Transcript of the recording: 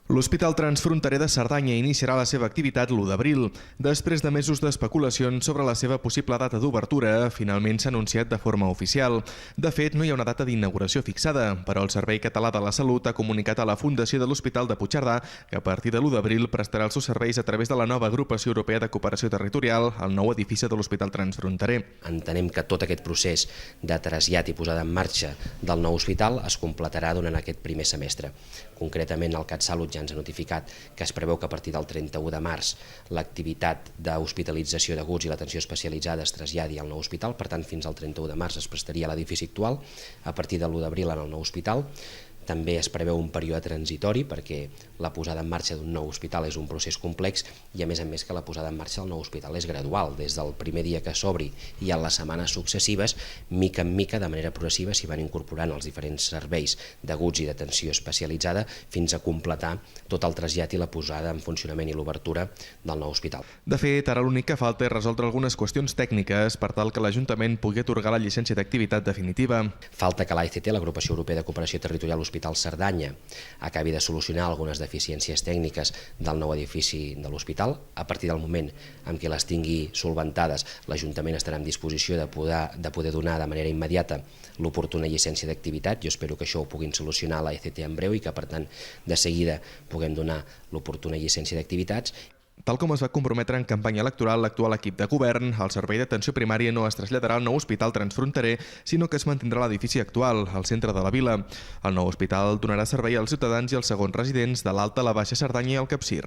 L'Hospital Transfronterer de Cerdanya iniciarà la seva activitat l'1 d'abril. Després de mesos d'especulacions sobre la seva possible data d'obertura, finalment s'ha anunciat de forma oficial. De fet, no hi ha una data d'inauguració fixada, però el Servei Català de la Salut ha comunicat a la Fundació de l'Hospital de Puigcerdà que a partir de l'1 d'abril prestarà els seus serveis a través de la nova Agrupació Europea de Cooperació Territorial al nou edifici de l'Hospital Transfronterer. Entenem que tot aquest procés de trasllat i posada en marxa del nou hospital es completarà durant aquest primer semestre. Concretament, el CatSalut ja ens ha notificat que es preveu que a partir del 31 de març l'activitat d'hospitalització d'aguts i l'atenció especialitzada es traslladi al nou hospital, per tant fins al 31 de març es prestaria a l'edifici actual, a partir de l'1 d'abril en el nou hospital. També es preveu un període transitori perquè la posada en marxa d'un nou hospital és un procés complex i a més que la posada en marxa del nou hospital és gradual. Des del primer dia que s'obri i en les setmanes successives, mica en mica, de manera progressiva, s'hi van incorporant els diferents serveis d'aguts i d'atenció especialitzada fins a completar tot el trasllat i la posada en funcionament i l'obertura del nou hospital. De fet, ara l'únic que falta és resoldre algunes qüestions tècniques per tal que l'Ajuntament pugui atorgar la llicència d'activitat definitiva. Falta que l'AECT, l'Agrupació Europea de Cooperació Territorial Hospital Cerdanya, acabi de solucionar algunes deficiències tècniques del nou edifici de l'hospital. A partir del moment en què les tingui solventades, l'Ajuntament estarà en disposició de poder donar de manera immediata l'oportuna llicència d'activitat. Jo espero que això ho puguin solucionar a l'AECT en breu i que, per tant, de seguida puguem donar l'oportuna llicència d'activitats. Tal com es va comprometre en campanya electoral l'actual equip de govern, el servei d'atenció primària no es traslladarà al nou hospital transfronterer, sinó que es mantindrà l'edifici actual, al centre de la vila. El nou hospital donarà servei als ciutadans i als segons residents de l'Alta, la Baixa Cerdanya i el Capcir.